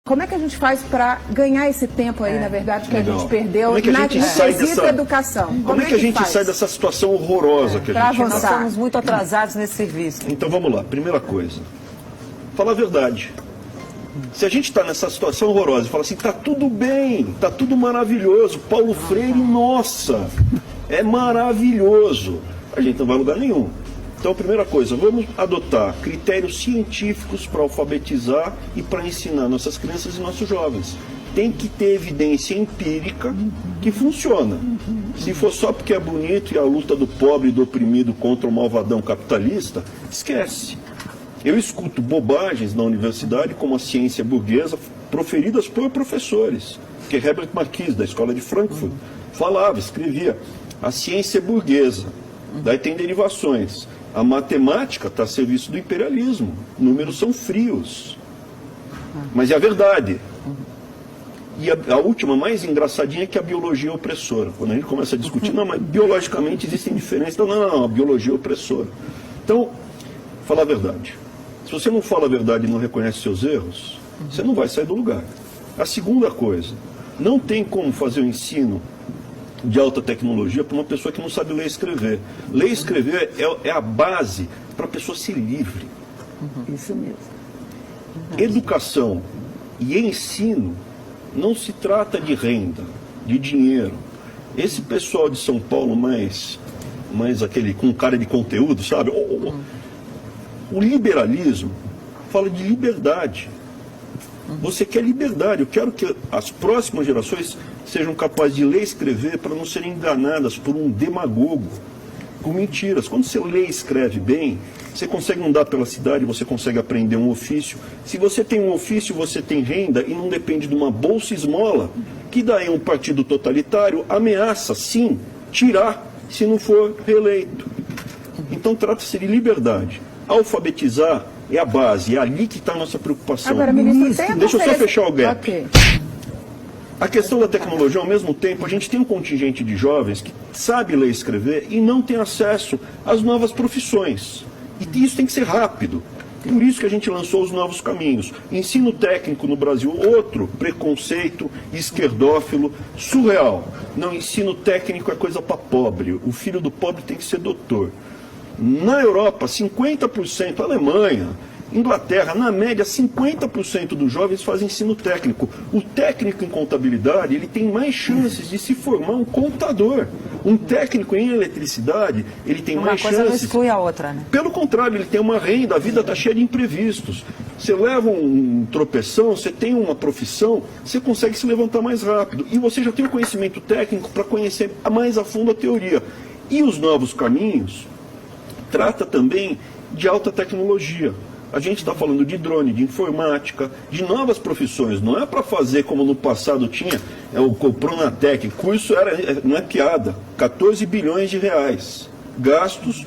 Como é que a gente faz para ganhar esse tempo aí, na verdade, que a gente perdeu na quesito educação? Como é que a gente sai dessa situação horrorosa que a gente está? Nós estamos muito atrasados nesse serviço. Então vamos lá, primeira coisa, falar a verdade. Se a gente está nessa situação horrorosa e fala assim, está tudo bem, está tudo maravilhoso, Paulo Freire, nossa, é maravilhoso, a gente não vai a lugar nenhum. Então, primeira coisa, vamos adotar critérios científicos para alfabetizar e para ensinar nossas crianças e nossos jovens. Tem que ter evidência empírica que funciona. Se for só porque é bonito e a luta do pobre e do oprimido contra o malvadão capitalista, esquece. Eu escuto bobagens na universidade como a ciência burguesa proferidas por professores. Que Herbert Marcuse, da Escola de Frankfurt, falava, escrevia, a ciência é burguesa, daí tem derivações. A matemática está a serviço do imperialismo. Números são frios. Mas é a verdade. E a última, mais engraçadinha, é que a biologia é opressora. Quando a gente começa a discutir, não, mas biologicamente existem diferenças. Então, não, a biologia é opressora. Então, falar a verdade. Se você não fala a verdade e não reconhece seus erros, você não vai sair do lugar. A segunda coisa, não tem como fazer o ensino de alta tecnologia para uma pessoa que não sabe ler e escrever. Ler e escrever é a base para a pessoa ser livre. Isso mesmo. Educação e ensino não se trata de renda, de dinheiro. Esse pessoal de São Paulo mais aquele com cara de conteúdo, sabe? O liberalismo fala de liberdade. Você quer liberdade. Eu quero que as próximas gerações sejam capazes de ler e escrever para não serem enganadas por um demagogo, com mentiras. Quando você lê e escreve bem, você consegue andar pela cidade, você consegue aprender um ofício. Se você tem um ofício, você tem renda e não depende de uma bolsa esmola, que daí um partido totalitário ameaça, sim, tirar se não for reeleito. Então trata-se de liberdade. Alfabetizar é a base, é ali que está a nossa preocupação. Agora, ministro, deixa eu só fechar o gap. Okay. A questão da tecnologia, ao mesmo tempo, a gente tem um contingente de jovens que sabe ler e escrever e não tem acesso às novas profissões. E isso tem que ser rápido. Por isso que a gente lançou os novos caminhos. Ensino técnico no Brasil, outro preconceito esquerdófilo surreal. Não, ensino técnico é coisa para pobre. O filho do pobre tem que ser doutor. Na Europa, 50%, Alemanha, Inglaterra, na média, 50% dos jovens fazem ensino técnico. O técnico em contabilidade, ele tem mais chances de se formar um contador. Um técnico em eletricidade, ele tem mais chances... Uma coisa não exclui a outra, né? Pelo contrário, ele tem uma renda, a vida está cheia de imprevistos. Você leva um tropeção, você tem uma profissão, você consegue se levantar mais rápido. E você já tem o conhecimento técnico para conhecer mais a fundo a teoria. E os novos caminhos trata também de alta tecnologia. A gente está falando de drone, de informática, de novas profissões. Não é para fazer como no passado tinha o Pronatec. Curso não é piada, 14 bilhões de reais. Gastos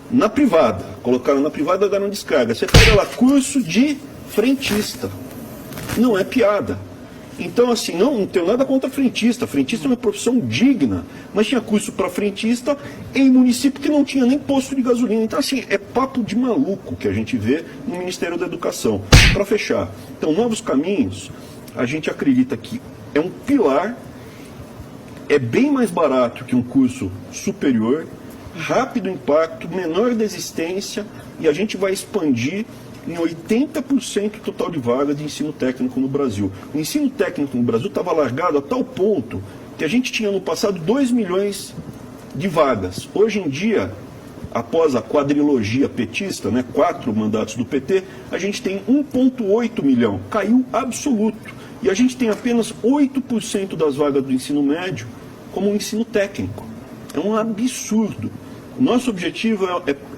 na privada. Colocaram na privada, deram descarga. Você pega lá, curso de frentista. Não é piada. Então, assim, não tenho nada contra frentista. Frentista é uma profissão digna, mas tinha curso para frentista em município que não tinha nem posto de gasolina. Então, assim, é papo de maluco que a gente vê no Ministério da Educação. Para fechar, então, novos caminhos, a gente acredita que é um pilar, é bem mais barato que um curso superior, rápido impacto, menor desistência, e a gente vai expandir em 80% total de vagas de ensino técnico no Brasil. O ensino técnico no Brasil estava largado a tal ponto que a gente tinha no passado 2 milhões de vagas. Hoje em dia, após a quadrilogia petista, 4 mandatos do PT, a gente tem 1,8 milhão. Caiu absoluto. E a gente tem apenas 8% das vagas do ensino médio como ensino técnico. É um absurdo. O nosso objetivo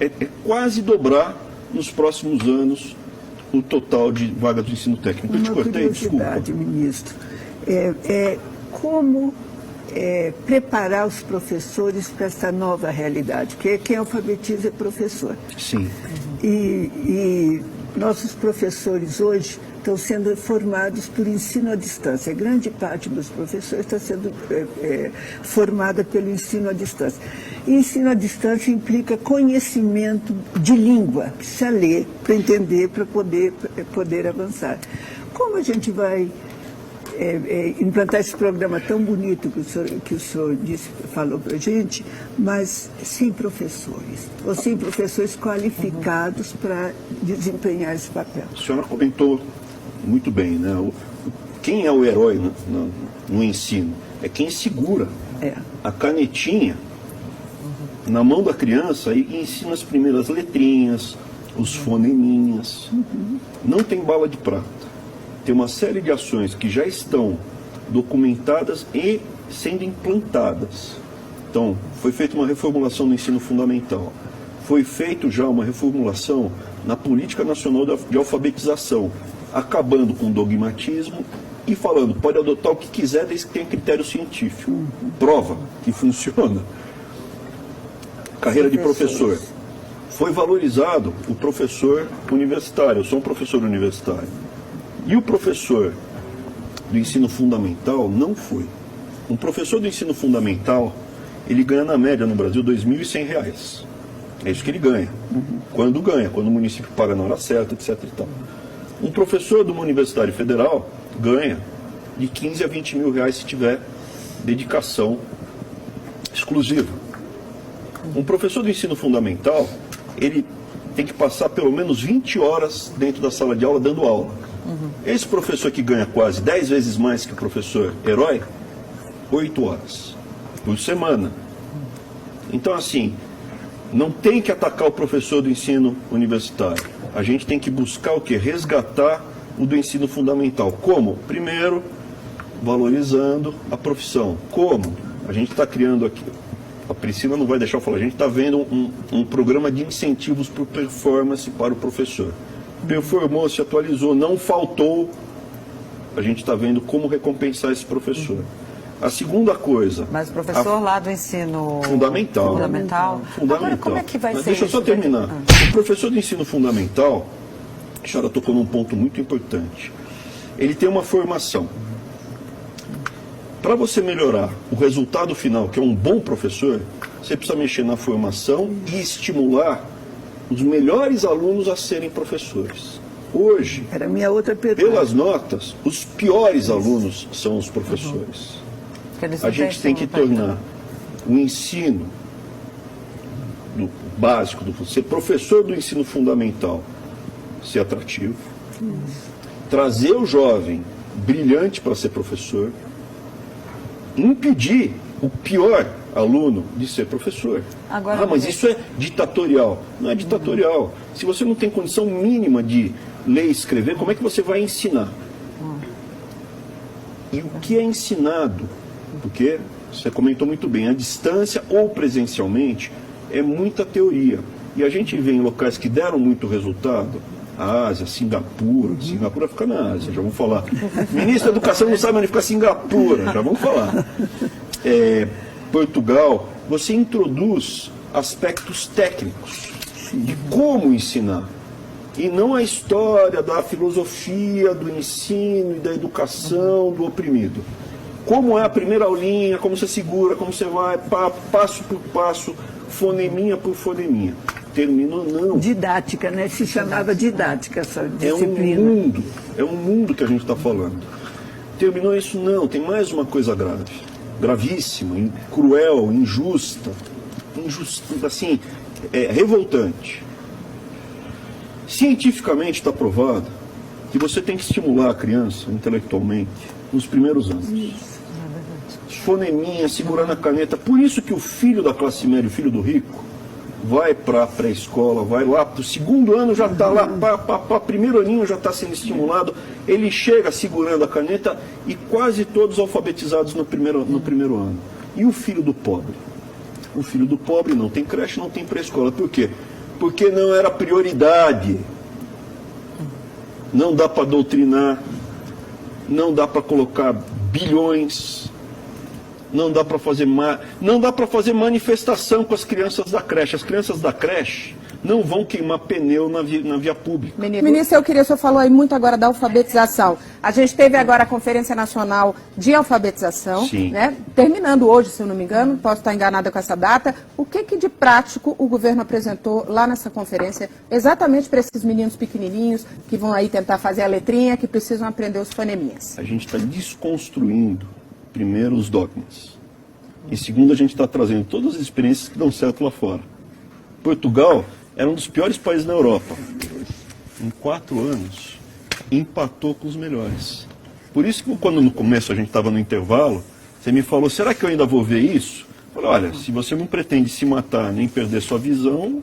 é quase dobrar nos próximos anos o total de vagas do ensino técnico. Eu te cortei, desculpa. Ministro, como preparar os professores para essa nova realidade? Porque quem alfabetiza é professor. Sim. E nossos professores hoje estão sendo formados por ensino à distância. Grande parte dos professores está sendo formada pelo ensino à distância. E ensino à distância implica conhecimento de língua, precisa ler para entender, para poder avançar. como a gente vai implantar esse programa tão bonito que o senhor falou para a gente, mas sem professores, ou sem professores qualificados para desempenhar esse papel? A senhora comentou muito bem, né? Quem é o herói no ensino? É quem segura a canetinha na mão da criança e ensina as primeiras letrinhas, os foneminhas. Não tem bala de prata. Tem uma série de ações que já estão documentadas e sendo implantadas. Então, foi feita uma reformulação no ensino fundamental. Foi feita já uma reformulação na Política Nacional de Alfabetização, acabando com o dogmatismo e falando, pode adotar o que quiser desde que tenha critério científico. Prova que funciona. Carreira de professor. Foi valorizado o professor universitário. Eu sou um professor universitário. E o professor do ensino fundamental não foi. Um professor do ensino fundamental, ele ganha na média no Brasil R$ 2.100. É isso que ele ganha. Quando o município paga na hora certa, etc. e tal. Um professor de uma universidade federal ganha de 15 a 20 mil reais se tiver dedicação exclusiva. Um professor do ensino fundamental, ele tem que passar pelo menos 20 horas dentro da sala de aula dando aula. Esse professor que ganha quase 10 vezes mais que o professor herói, 8 horas por semana. Então, assim, não tem que atacar o professor do ensino universitário. A gente tem que buscar o quê? Resgatar o do ensino fundamental. Como? Primeiro, valorizando a profissão. Como? A gente está criando aqui, a Priscila não vai deixar eu falar, a gente está vendo um programa de incentivos por performance para o professor. Performou, se atualizou, não faltou, a gente está vendo como recompensar esse professor. A segunda coisa... Mas o professor lá do ensino... Fundamental. Agora, como é que vai ser Deixa eu isso? só terminar. O professor do ensino fundamental, a senhora tocou num ponto muito importante. Ele tem uma formação. Para você melhorar o resultado final, que é um bom professor, você precisa mexer na formação e estimular os melhores alunos a serem professores. Hoje, era a minha outra pergunta. Pelas notas, os piores alunos são os professores. A gente tem que tornar o ensino básico, ser professor do ensino fundamental, ser atrativo, trazer o jovem brilhante para ser professor, impedir o pior aluno de ser professor. Agora, mas isso é ditatorial. Não é ditatorial. Se você não tem condição mínima de ler e escrever, como é que você vai ensinar? E o que é ensinado? Porque você comentou muito bem, a distância ou presencialmente é muita teoria. E a gente vê em locais que deram muito resultado, a Ásia, Singapura fica na Ásia, já vamos falar. Ministro da Educação não sabe onde fica Singapura, já vamos falar. Portugal, você introduz aspectos técnicos de como ensinar. E não a história da filosofia, do ensino e da educação do oprimido. Como é a primeira aulinha, como você segura, como você vai, passo por passo, foneminha por foneminha. Terminou, não. Didática, né? Se chamava didática essa disciplina. É um mundo que a gente está falando. Terminou isso, não. Tem mais uma coisa grave. Gravíssima, cruel, injusta, assim, revoltante. Cientificamente está provado que você tem que estimular a criança intelectualmente nos primeiros anos. Foneminha, segurando a caneta. Por isso que o filho da classe média, o filho do rico, vai para a pré-escola, vai lá, para o segundo ano já está lá, primeiro aninho já está sendo estimulado, ele chega segurando a caneta e quase todos alfabetizados no primeiro ano. E o filho do pobre? O filho do pobre não tem creche, não tem pré-escola. Por quê? Porque não era prioridade. Não dá para doutrinar, não dá para colocar bilhões, não dá para fazer manifestação com as crianças da creche. As crianças da creche não vão queimar pneu na via pública. Ministro, eu queria, o senhor falou aí muito agora da alfabetização. A gente teve agora a Conferência Nacional de Alfabetização, né? Terminando hoje, se eu não me engano, posso estar enganada com essa data. O que de prático o governo apresentou lá nessa conferência, exatamente para esses meninos pequenininhos que vão aí tentar fazer a letrinha, que precisam aprender os foneminhas? A gente está desconstruindo, primeiro, os dogmas. E segundo, a gente está trazendo todas as experiências que dão certo lá fora. Portugal era um dos piores países na Europa. Em 4 anos, empatou com os melhores. Por isso que quando no começo a gente estava no intervalo, você me falou, será que eu ainda vou ver isso? Eu falei, olha, se você não pretende se matar nem perder sua visão...